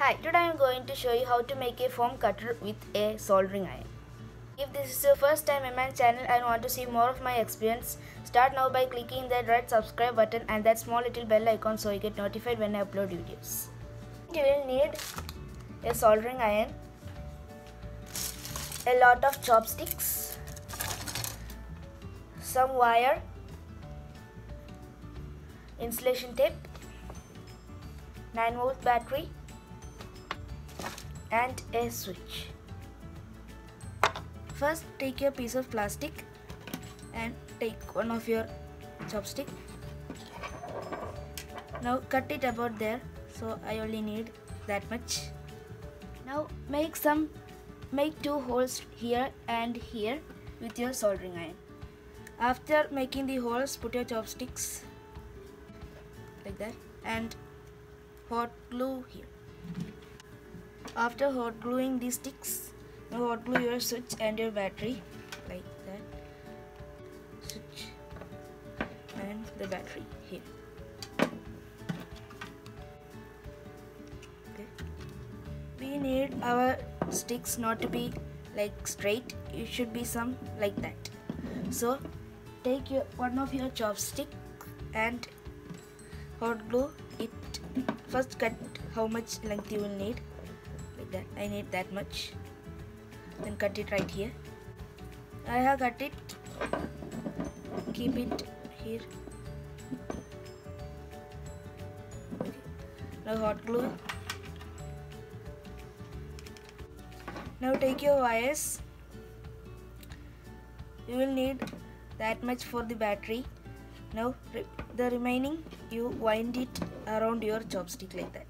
Hi, today I am going to show you how to make a foam cutter with a soldering iron. If this is your first time in my channel and want to see more of my experience, start now by clicking that red subscribe button and that small little bell icon so you get notified when I upload videos. You will need a soldering iron, a lot of chopsticks, some wire, insulation tape, 9-volt battery, and a switch. First, take your piece of plastic and take one of your chopstick. Now cut it about there, so I only need that much. Now make 2 holes here and here with your soldering iron. After making the holes, put your chopsticks like that and hot glue here. After hot gluing these sticks, now hot glue your switch and your battery like that. Switch and the battery here. Okay. We need our sticks not to be like straight. It should be some like that. So take one of your chopstick and hot glue it. First cut how much length you will need. Like that. I need that much. Then cut it right here. I have cut it. Keep it here. Okay. Now hot glue. Now take your wires. You will need that much for the battery. Now the remaining you wind it around your chopstick like that.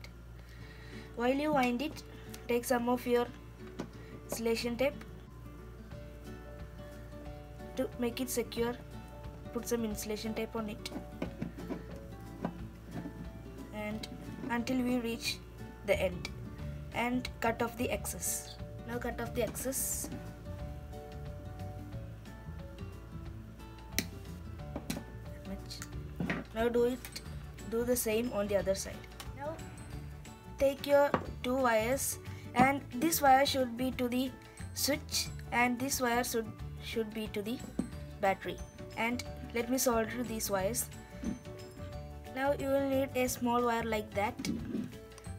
While you wind it, take some of your insulation tape. To make it secure, put some insulation tape on it, and until we reach the end, and cut off the excess. Now cut off the excess. Now do the same on the other side. Now take your 2 wires, and this wire should be to the switch and this wire should be to the battery, and let me solder these wires. Now you will need a small wire like that,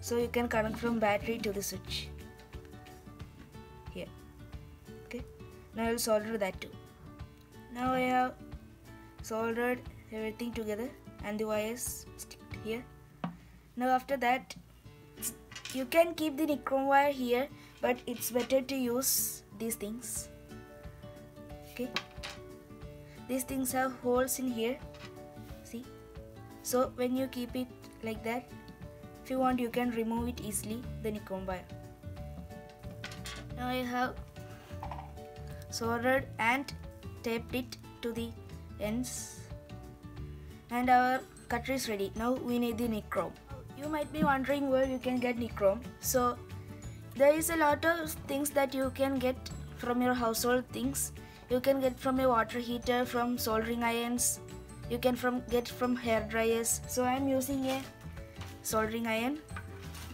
so you can connect from battery to the switch here. Okay, now I will solder that too. Now I have soldered everything together and the wires stick here. Now after that, you can keep the nichrome wire here, but it's better to use these things. Okay, these things have holes in here, see? So when you keep it like that, if you want you can remove it easily, the nichrome wire. Now I have soldered and taped it to the ends, and our cutter is ready. Now we need the nichrome. You might be wondering where you can get nichrome. So there is a lot of things that you can get from your household things. You can get from a water heater, from soldering irons, you can get from hair dryers. So I am using a soldering iron.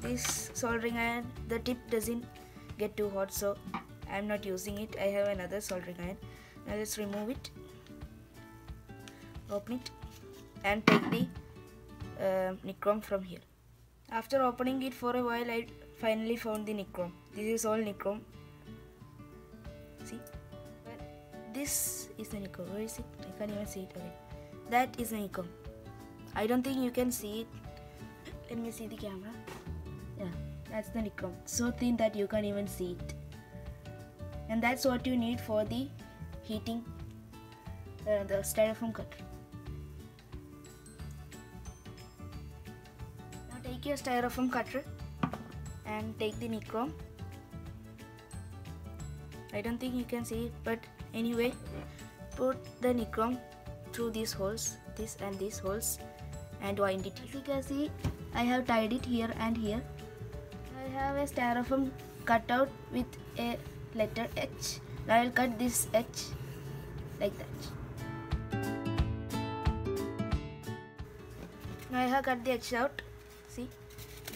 This soldering iron, the tip doesn't get too hot, so I am not using it. I have another soldering iron. Now let's remove it, open it, and take the nichrome from here. After opening it for a while, I finally found the nichrome. This is all nichrome. See? This is the nichrome. Where is it? I can't even see it. Okay. That is the nichrome. I don't think you can see it. Let me see the camera. Yeah, that's the nichrome. So thin that you can't even see it. And that's what you need for the heating the styrofoam cutter. Take your styrofoam cutter and take the nichrome. I don't think you can see it, but anyway, put the nichrome through these holes, this and these holes, and wind it. As you can see, I have tied it here and here. I have a styrofoam cutout with a letter H. Now I will cut this H like that. Now I have cut the H out. See,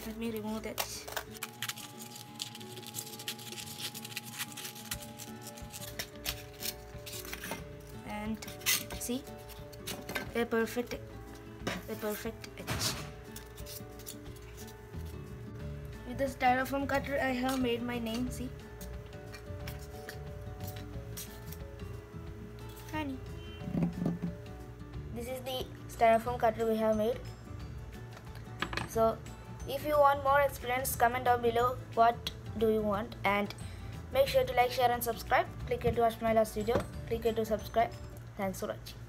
let me remove that. And see, a perfect edge. With the styrofoam cutter I have made my name, see. Hani. This is the styrofoam cutter we have made. So if you want more experience, comment down below what do you want, and make sure to like, share and subscribe. Click here to watch my last video. Click here to subscribe. Thanks for watching.